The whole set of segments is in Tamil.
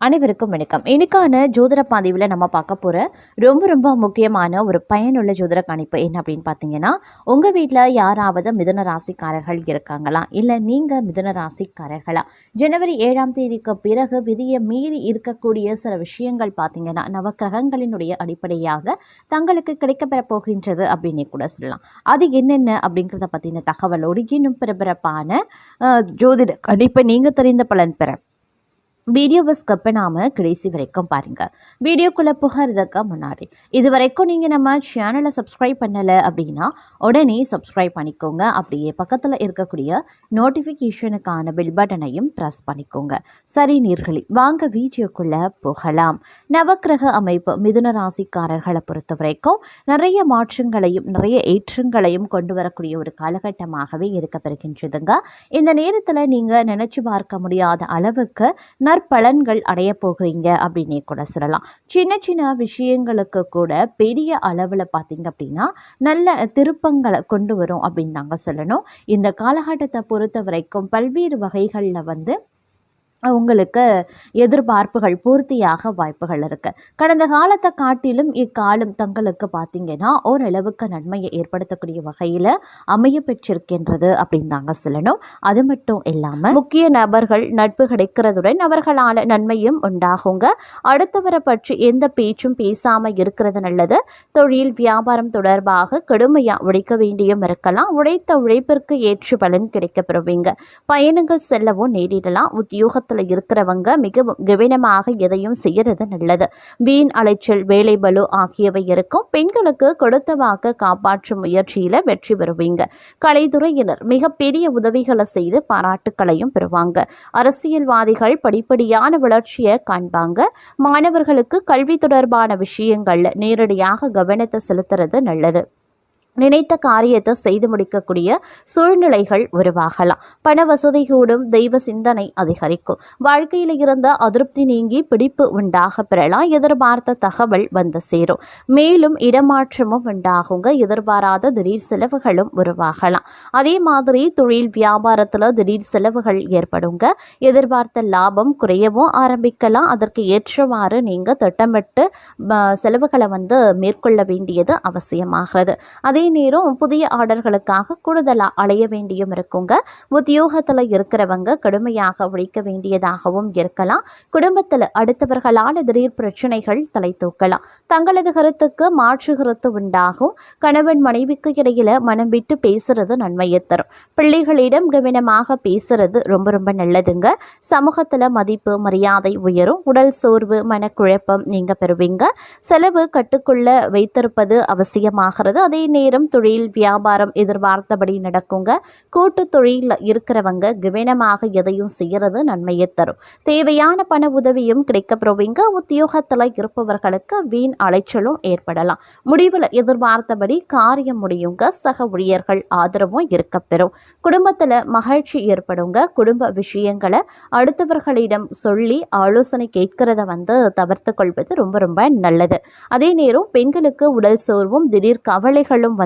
அனைவருக்கும் வணக்கம். இன்னைக்கான ஜோதிட பதிவில் நம்ம பார்க்க போகிற ரொம்ப முக்கியமான ஒரு பயனுள்ள ஜோதிட கணிப்பு என்ன அப்படின்னு பார்த்தீங்கன்னா, உங்கள் வீட்டில் யாராவது மிதுன ராசிக்காரர்கள் இருக்காங்களா, இல்லை நீங்கள் மிதுன ராசிக்காரர்களா? ஜனவரி 7ஆம் தேதிக்கு பிறகு விதியை மீறி இருக்கக்கூடிய சில விஷயங்கள் பார்த்தீங்கன்னா நவக்கிரகங்களினுடைய அடிப்படையாக தங்களுக்கு கிடைக்கப்பெற போகின்றது அப்படின்னு கூட சொல்லலாம். அது என்னென்ன அப்படிங்கிறத பற்றின தகவலோடு இன்னும் பிறப்பிறப்பான ஜோதிட கணிப்பை நீங்கள் தெரிந்த பலன் பெற வீடியோவை ஸ்கிப் பண்ணாமல் கடைசி வரைக்கும் பாருங்கள். வீடியோக்குள்ளே புகிறதுக்கு முன்னாடி இது வரைக்கும் நீங்கள் நம்ம சேனலை சப்ஸ்கிரைப் பண்ணலை அப்படின்னா உடனே சப்ஸ்கிரைப் பண்ணிக்கோங்க. அப்படியே பக்கத்தில் இருக்கக்கூடிய நோட்டிஃபிகேஷனுக்கான பெல் பட்டனையும் ப்ரெஸ் பண்ணிக்கோங்க. சரி நேயர்களே, வாங்க வீடியோக்குள்ளே போகலாம். நவக்கிரக அமைப்பு மிதுன ராசிக்காரர்களை பொறுத்த வரைக்கும் நிறைய மாற்றங்களையும் நிறைய ஏற்றங்களையும் கொண்டு வரக்கூடிய ஒரு காலகட்டமாகவே இருக்கப்பெறுகின்றதுங்க. இந்த நேரத்தில் நீங்கள் நினச்சி பார்க்க முடியாத அளவுக்கு பலன்கள் அடைய போகிறீங்க அப்படின்னே கூட சொல்லலாம். சின்ன விஷயங்களுக்கு கூட பெரிய அளவில் பார்த்தீங்க அப்படின்னா நல்ல திருப்பங்களை கொண்டு வரும் அப்படின்னு தாங்க சொல்லணும். இந்த காலகட்டத்தை பொறுத்த வரைக்கும் பல்வேறு வகைகளில் உங்களுக்கு எதிர்பார்ப்புகள் பூர்த்தியாக வாய்ப்புகள் இருக்குது. கடந்த காலத்தை காட்டிலும் இக்காலம் தங்களுக்கு பார்த்தீங்கன்னா ஓரளவுக்கு நன்மையை ஏற்படுத்தக்கூடிய வகையில் அமைய பெற்றிருக்கின்றது அப்படின்னு தாங்க சொல்லணும். அது மட்டும் இல்லாமல் முக்கிய நபர்கள் நட்பு கிடைக்கிறதுடன் அவர்களால் நன்மையும் உண்டாகுங்க. அடுத்தவரை பற்றி எந்த பேச்சும் பேசாமல் இருக்கிறது நல்லது. தொழில் வியாபாரம் தொடர்பாக கடுமையாக உழைக்க வேண்டியும் இருக்கலாம். உழைத்த உழைப்பிற்கு ஏற்று பலன் கிடைக்கப்பெறுவீங்க. பயணங்கள் செல்லவும் நேரிடலாம். உத்தியோக இருக்கிறவங்க மிக கவனமாக எதையும் செய்யறது நல்லது. வீண் அலைச்சல் வேலை பலு ஆகியவை இருக்கும். பெண்களுக்கு கொடுத்த வாக்கு காப்பாற்றும் முயற்சியில வெற்றி பெறுவீங்க. கலைத்துறையினர் மிகப்பெரிய உதவிகளை செய்து பாராட்டுக்களையும் பெறுவாங்க. அரசியல்வாதிகள் படிப்படியான வளர்ச்சியை காண்பாங்க. மாணவர்களுக்கு கல்வி தொடர்பான விஷயங்கள்ல நேரடியாக கவனத்தை செலுத்துறது நல்லது. நினைத்த காரியத்தை செய்து முடிக்கக்கூடிய சூழ்நிலைகள் உருவாகலாம். பண வசதி கூடும். தெய்வ சிந்தனை அதிகரிக்கும். வாழ்க்கையில் இருந்த அதிருப்தி நீங்கி பிடிப்பு உண்டாக பெறலாம். எதிர்பார்த்த தகவல் வந்து சேரும். மேலும் இடமாற்றமும் உண்டாகுங்க. எதிர்பாராத திடீர் செலவுகளும் உருவாகலாம். அதே மாதிரி தொழில் வியாபாரத்தில் திடீர் செலவுகள் ஏற்படுங்க. எதிர்பார்த்த லாபம் குறையவும் ஆரம்பிக்கலாம். அதற்கு ஏற்றவாறு நீங்கள் திட்டமிட்டு செலவுகளை மேற்கொள்ள வேண்டியது அவசியமாகிறது. அதே நேரம் புதிய ஆர்டர்களுக்காக கூடுதலாக அலைய வேண்டியும் இருக்குங்க. உத்தியோகத்தில் இருக்கிறவங்க கடுமையாக உழைக்க வேண்டியதாகவும் இருக்கலாம். குடும்பத்தில் அடுத்தவர்களால் திடீர் பிரச்சனைகள் தலை தூக்கலாம். தங்களது கருத்துக்கு மாற்று கருத்து உண்டாகும். கணவன் மனைவிக்கு இடையில மனம் விட்டு பேசுறது நன்மையை தரும். பிள்ளைகளிடம் கவனமாக பேசுறது ரொம்ப நல்லதுங்க. சமூகத்தில் மதிப்பு மரியாதை உயரும். உடல் சோர்வு மனக்குழப்பம் நீங்க பெறுவீங்க. செலவு கட்டுக்குள்ள வைத்திருப்பது அவசியமாகிறது. அதே நேரம் தொழில் வியாபாரம் எதிர்பார்த்தபடி நடக்குங்க. கூட்டு தொழில் இருக்கிறவங்க கவனமாக எதையும் செய்யறது நன்மையை தரும். தேவையான பண உதவியும் கிடைக்கப்பெறுவீங்க. உத்தியோகத்தில் இருப்பவர்களுக்கு வீண் அலைச்சலும் ஏற்படலாம். முடிவில் எதிர்பார்த்தபடி காரியம் முடியுங்க. சக ஊழியர்கள் ஆதரவும் இருக்கப்பெறும். குடும்பத்தில் மகிழ்ச்சி ஏற்படுங்க. குடும்ப விஷயங்களை அடுத்தவர்களிடம் சொல்லி ஆலோசனை கேட்கிறத தவிர்த்து கொள்வது ரொம்ப நல்லது. அதே நேரம் பெண்களுக்கு உடல் சோர்வும் திடீர் கவலைகளும்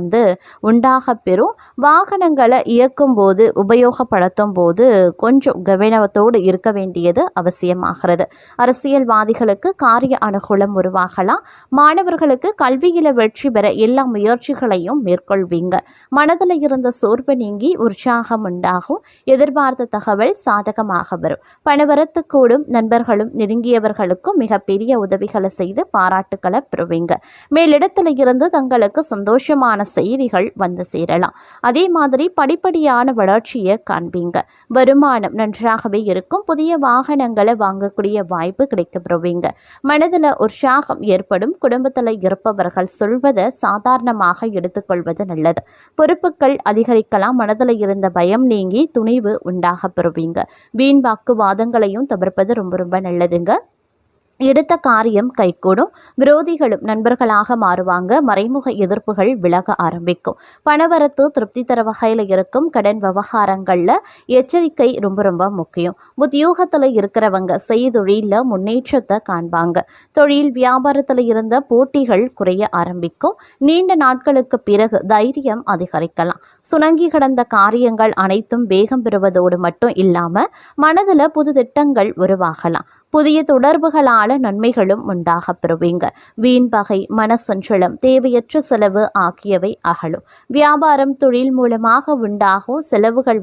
உண்டாக பெறும். வாகனங்களை இயக்கும் போது உபயோகப்படுத்தும் போது கொஞ்சம் கவனத்தோடு இருக்க வேண்டியது அவசியமாகிறது. அரசியல்வாதிகளுக்கு காரிய அனுகூலம் உருவாகலாம். மாணவர்களுக்கு கல்வியில வெற்றி பெற எல்லா முயற்சிகளையும் மேற்கொள்வீங்க. மனதில் இருந்த சோர்வு நீங்கி உற்சாகம் உண்டாகும். எதிர்பார்த்த தகவல் சாதகமாக வரும். பணவரத்து கூடும். நண்பர்களும் நெருங்கியவர்களுக்கும் மிகப்பெரிய உதவிகளை செய்து பாராட்டுக்களை பெறுவீங்க. மேலிடத்தில் இருந்து தங்களுக்கு சந்தோஷமான செய்திகள் சேரலாம். அதே மாதிரி படிப்படியான வளர்ச்சியை காண்பீங்க. வருமானம் நன்றாகவே இருக்கும். புதிய வாகனங்களை வாங்கக்கூடிய வாய்ப்பு கிடைக்கப்பெறுவீங்க. மனதில் உற்சாகம் ஏற்படும். குடும்பத்தில் இருப்பவர்கள் சொல்வதை சாதாரணமாக எடுத்துக்கொள்வது நல்லது. பொறுப்புகள் அதிகரிக்கலாம். மனதில் இருந்த பயம் நீங்கி துணிவு உண்டாக பெறுவீங்க. வீண் வாக்குவாதங்களையும் தவிர்ப்பது ரொம்ப நல்லதுங்க. எடுத்த காரியம் கைகூடும். விரோதிகளும் நண்பர்களாக மாறுவாங்க. மறைமுக எதிர்ப்புகள் விலக ஆரம்பிக்கும். பணவரத்து திருப்தி தர வகையில் இருக்கும். கடன் விவகாரங்களில் எச்சரிக்கை ரொம்ப முக்கியம். உத்தியோகத்தில் இருக்கிறவங்க செய்தொழில முன்னேற்றத்தை காண்பாங்க. தொழில் வியாபாரத்தில் இருந்த போட்டிகள் குறைய ஆரம்பிக்கும். நீண்ட நாட்களுக்கு பிறகு தைரியம் அதிகரிக்கலாம். சுணங்கி கிடந்த காரியங்கள் அனைத்தும் வேகம் பெறுவதோடு மட்டும் இல்லாமல் மனதில் புது திட்டங்கள் உருவாகலாம். புதிய தொடர்புகளால நன்மைகளும் உண்டாக பெறுவீங்க. வீண் பகை, மனசஞ்சலம், தேவையற்ற செலவு ஆகியவை அகலும். வியாபாரம், தொழில் மூலமாக உண்டாகும் செலவுகள்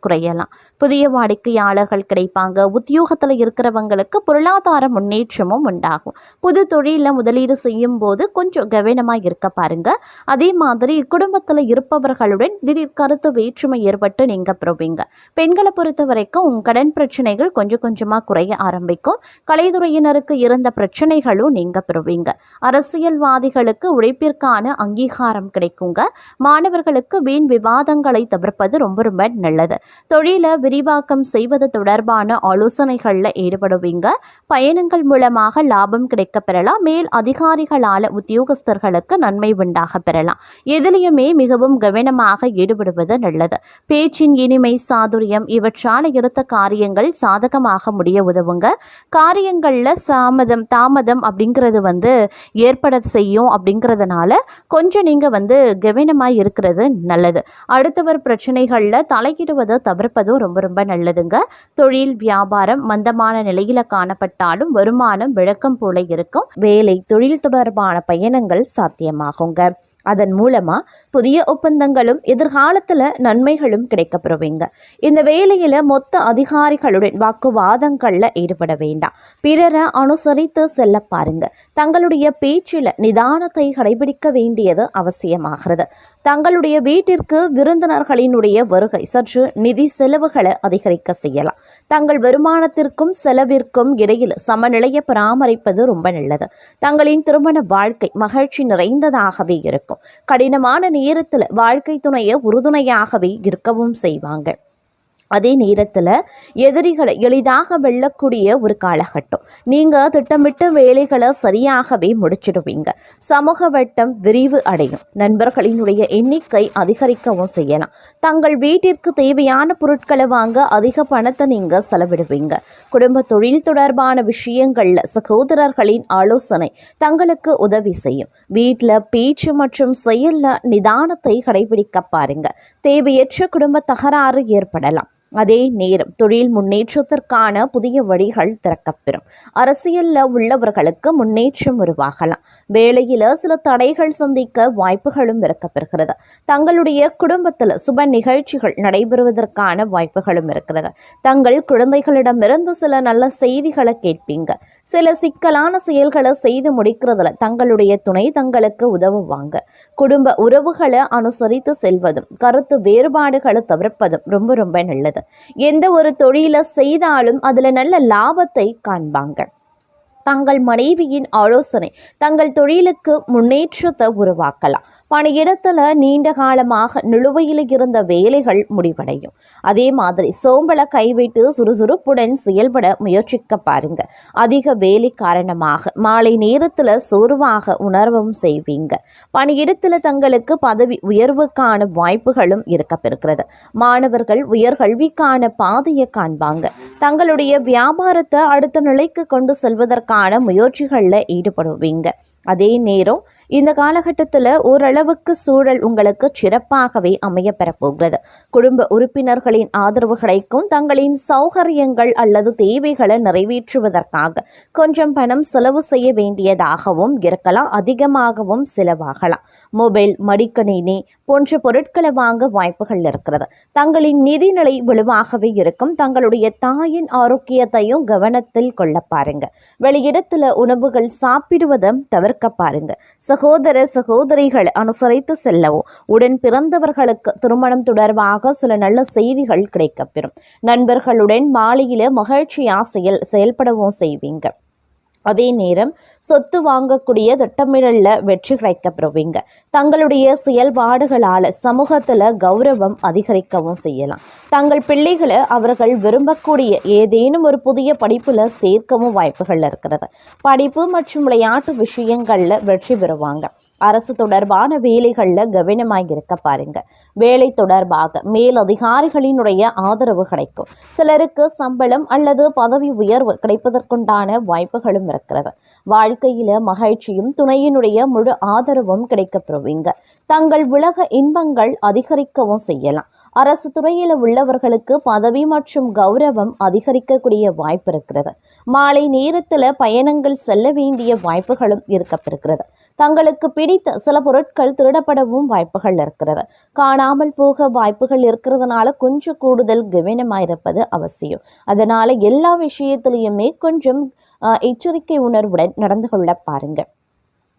குறையலாம். புதிய வாடிக்கையாளர்கள் கிடைப்பாங்க. உத்தியோகத்தில் இருக்கிறவங்களுக்கு பொருளாதார முன்னேற்றமும் உண்டாகும். புது தொழிலில் முதலீடு செய்யும் போது கொஞ்சம் கவனமாக இருக்க பாருங்க. அதே மாதிரி குடும்பத்தில் இருப்பவர்களுடன் திடீர் கருத்து வேற்றுமை ஏற்பட்டு நீங்க பெறுவீங்க. பெண்களை பொறுத்த வரைக்கும் கடன் பிரச்சனைகள் கொஞ்சம் கொஞ்சமாக குறைய ஆரம்பிக்கும். கலைத்துறையினருக்கு இருந்த பிரச்சனைகளும் நீங்க பெறுவீங்க. அரசியல்வாதிகளுக்கு உழைப்பிற்கான அங்கீகாரம் கிடைக்குங்க. மாணவர்களுக்கு வீண் விவாதங்களை தவிர்ப்பது ரொம்ப ரொம்ப நல்லது. தொழிலை விரிவாக்கம் செய்வது தொடர்பான ஆலோசனைகளில் ஈடுபடுவீங்க. பயணங்கள் மூலமாக லாபம் கிடைக்க பெறலாம். மேல் அதிகாரிகளால் உத்தியோகஸ்தர்களுக்கு நன்மை உண்டாக பெறலாம். எதிலையுமே மிகவும் கவனமாக ஈடுபடுவது நல்லது. பேச்சின் இனிமை, சாதுரியம் இவற்றால் எடுத்த காரியங்கள் சாதகமாக முடிய உதவுங்க. காரியங்களில் தாமதம் அப்படிங்கிறது ஏற்பட செய்யும். அப்படிங்கிறதுனால கொஞ்சம் நீங்கள் கவனமாக இருக்கிறது நல்லது. அடுத்தவர் பிரச்சனைகளில் தலையிடுவதை தவிர்ப்பதும் ரொம்ப ரொம்ப நல்லதுங்க. தொழில், வியாபாரம் மந்தமான நிலையில காணப்பட்டாலும் வருமானம் விளக்கம் போல இருக்கும். வேலை, தொழில் தொடர்பான பயணங்கள் சாத்தியமாகுங்க. அதன் மூலமா புதிய ஒப்பந்தங்களும் எதிர்காலத்தில் நன்மைகளும் கிடைக்கப்பெறுவீங்க. இந்த வேலையில் மொத்த அதிகாரிகளுடன் வாக்குவாதங்களில் ஈடுபட வேண்டாம். பிறரை அனுசரித்து செல்ல பாருங்க. தங்களுடைய பேச்சில் நிதானத்தை கடைபிடிக்க வேண்டியது அவசியமாகிறது. தங்களுடைய வீட்டிற்கு விருந்தினர்களினுடைய வருகை சற்று நிதி செலவுகளை அதிகரிக்க செய்யலாம். தங்கள் வருமானத்திற்கும் செலவிற்கும் இடையில் சமநிலையை பராமரிப்பது ரொம்ப நல்லது. தங்களின் திருமண வாழ்க்கை மகிழ்ச்சி நிறைந்ததாகவே இருக்கும். கடினமான நேரத்தில் வாழ்க்கை துணையை உறுதுணையாகவே இருக்கவும் செய்வாங்க. அதே நேரத்தில் எதிரிகளை எளிதாக வெல்லக்கூடிய ஒரு காலகட்டம். நீங்கள் திட்டமிட்ட வேலைகளை சரியாகவே முடிச்சிடுவீங்க. சமூக வட்டம் விரிவு அடையும். நண்பர்களினுடைய எண்ணிக்கை அதிகரிக்கவும் செய்யலாம். தங்கள் வீட்டிற்கு தேவையான பொருட்களை வாங்க அதிக பணத்தை நீங்கள் செலவிடுவீங்க. குடும்ப தொழில் தொடர்பான விஷயங்களில் சகோதரர்களின் ஆலோசனை தங்களுக்கு உதவி செய்யும். வீட்டில் பேச்சு மற்றும் செயலில் நிதானத்தை கடைபிடிக்க பாருங்க. தேவையற்ற குடும்ப தகராறு ஏற்படலாம். அதே நேரம் தொழில் முன்னேற்றத்திற்கான புதிய வழிகள் திறக்கப்பெறும். அரசியலில் உள்ளவர்களுக்கு முன்னேற்றம் உருவாகலாம். வேலையில் சில தடைகள் சந்திக்க வாய்ப்புகளும் இருக்கப்பெறுகிறது. தங்களுடைய குடும்பத்தில் சுப நிகழ்ச்சிகள் நடைபெறுவதற்கான வாய்ப்புகளும் இருக்கிறது. தங்கள் குழந்தைகளிடமிருந்து சில நல்ல செய்திகளை கேட்பீங்க. சில சிக்கலான செயல்களை செய்து முடிக்கிறதுல தங்களுடைய துணை தங்களுக்கு உதவுவாங்க. குடும்ப உறவுகளை அனுசரித்து செல்வதும் கருத்து வேறுபாடுகளை தவிர்ப்பதும் ரொம்ப ரொம்ப நல்லது. எந்த ஒரு தொழிலை செய்தாலும் அதுல நல்ல லாபத்தை காண்பாங்க. தங்கள் மனைவியின் ஆலோசனை தங்கள் தொழிலுக்கு முன்னேற்றத்தை உருவாக்கலாம். பணியிடத்தில் நீண்ட காலமாக நிலுவையில் இருந்த வேலைகள் முடிவடையும். அதே மாதிரி சோம்பலை கைவிட்டு சுறுசுறுப்புடன் செயல்பட முயற்சிக்க பாருங்க. அதிக வேலை காரணமாக மாலை நேரத்தில் சோர்வாக உணர்வும் செய்வீங்க. பணியிடத்தில் தங்களுக்கு பதவி உயர்வுக்கான வாய்ப்புகளும் இருக்கப்பெறுகிறது. மாணவர்கள் உயர்கல்விக்கான பாதையை காண்பாங்க. தங்களுடைய வியாபாரத்தை அடுத்த நிலைக்கு கொண்டு செல்வதற்கான முயற்சிகளில் ஈடுபடுவீங்க. அதே நேரம் இந்த காலகட்டத்தில் ஓரளவுக்கு சூழல் உங்களுக்கு சிறப்பாகவே அமைய பெறப்போகிறது. குடும்ப உறுப்பினர்களின் ஆதரவு கிடைக்கும். தங்களின் சௌகரியங்கள் அல்லது தேவைகளை நிறைவேற்றுவதற்காக கொஞ்சம் பணம் செலவு செய்ய வேண்டியதாகவும் இருக்கலாம். அதிகமாகவும் செலவாகலாம். மொபைல், மடிக்கணினி போன்ற பொருட்களை வாங்க வாய்ப்புகள் இருக்கிறது. தங்களின் நிதிநிலை வலுவாகவே இருக்கும். தங்களுடைய தாயின் ஆரோக்கியத்தையும் கவனத்தில் கொள்ள பாருங்க. வெளியிடத்தில் உணவுகள் சாப்பிடுவதை தவிர்க்க பாருங்க. சகோதர சகோதரிகள் அனுசரித்து செல்லவும். உடன் பிறந்தவர்களுக்கு திருமணம் தொடர்பாக சில நல்ல செய்திகள் கிடைக்கப்பெறும். நண்பர்களுடன் மாலையில மகிழ்ச்சியா செயல்படவும் செய்வீங்க. அதே நேரம் சொத்து வாங்கக்கூடிய திட்டமிடல்ல வெற்றி கிடைக்கப்பெறுவீங்க. தங்களுடைய செயல்பாடுகளால் சமூகத்தில் கௌரவம் அதிகரிக்கவும் செய்யலாம். தங்கள் பிள்ளைகளை அவர்கள் விரும்பக்கூடிய ஏதேனும் ஒரு புதிய படிப்புல சேர்க்கவும் வாய்ப்புகள் இருக்கிறது. படிப்பு மற்றும் விளையாட்டு விஷயங்கள்ல வெற்றி பெறுவாங்க. அரசு தொடர்பான வேலைகளில் கவனமாக இருக்க பாருங்க. வேலை தொடர்பாக மேலதிகாரிகளினுடைய ஆதரவு கிடைக்கும். சிலருக்கு சம்பளம் அல்லது பதவி உயர்வு கிடைப்பதற்குண்டான வாய்ப்புகளும் இருக்கிறது. வாழ்க்கையில மகிழ்ச்சியும் துணையினுடைய முழு ஆதரவும் கிடைக்கப்பெறுவீங்க. தங்கள் உலக இன்பங்கள் அதிகரிக்கவும் செய்யலாம். அரசு துறையில் உள்ளவர்களுக்கு பதவி மற்றும் கௌரவம் அதிகரிக்கக்கூடிய வாய்ப்பு இருக்கிறது. மாலை நேரத்தில் பயணங்கள் செல்ல வேண்டிய வாய்ப்புகளும் இருக்கப்பெறுகிறது. தங்களுக்கு பிடித்த சில பொருட்கள் திருடப்படவும் வாய்ப்புகள் இருக்கிறது. காணாமல் போக வாய்ப்புகள் இருக்கிறதுனால கொஞ்சம் கூடுதல் கவனமாயிருப்பது அவசியம். அதனால எல்லா விஷயத்திலையுமே கொஞ்சம் எச்சரிக்கை உணர்வுடன் நடந்து கொள்ள பாருங்க.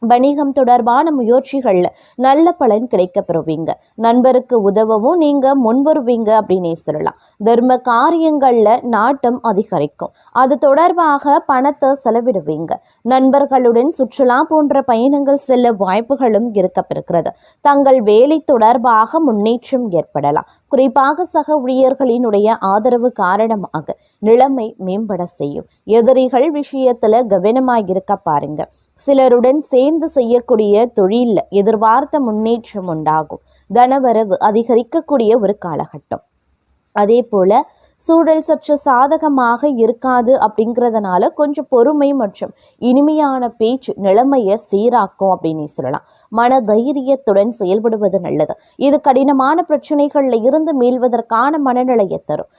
வணிகம் தொடர்பான முயற்சிகள்ல நல்ல பலன் கிடைக்க பெறுவீங்க. நண்பருக்கு உதவவும் நீங்க முன்வருவீங்க அப்படின்னே சொல்லலாம். தர்ம காரியங்கள்ல நாட்டம் அதிகரிக்கும். அது தொடர்பாக பணத்தை செலவிடுவீங்க. நண்பர்களுடன் சுற்றுலா போன்ற பயணங்கள் செல்ல வாய்ப்புகளும் இருக்கப்பெறுகிறது. தங்கள் வேலை தொடர்பாக முன்னேற்றம் ஏற்படலாம். குறிப்பாக சக ஊழியர்களினுடைய ஆதரவு காரணமாக நிலைமை மேம்பட செய்யும். எதிரிகள் விஷயத்துல கவனமாயிருக்க பாருங்க. சிலருடன் சேர்ந்து செய்யக்கூடிய தொழில் எதிர்பார்த்த முன்னேற்றம் உண்டாகும். தனவரவு அதிகரிக்கக்கூடிய ஒரு காலகட்டம். அதே போல சூழல் சற்று சாதகமாக இருக்காது அப்படிங்கிறதுனால கொஞ்சம் பொறுமை மற்றும் இனிமையான பேச்சு நிலைமையை சீராக்கும் அப்படின்னு சொல்லலாம். மன தைரியத்துடன் செயல்படுவது நல்லது. இது கடினமான பிரச்சனைகள்ல இருந்து மீள்வதற்கான மனநிலையை தரும்.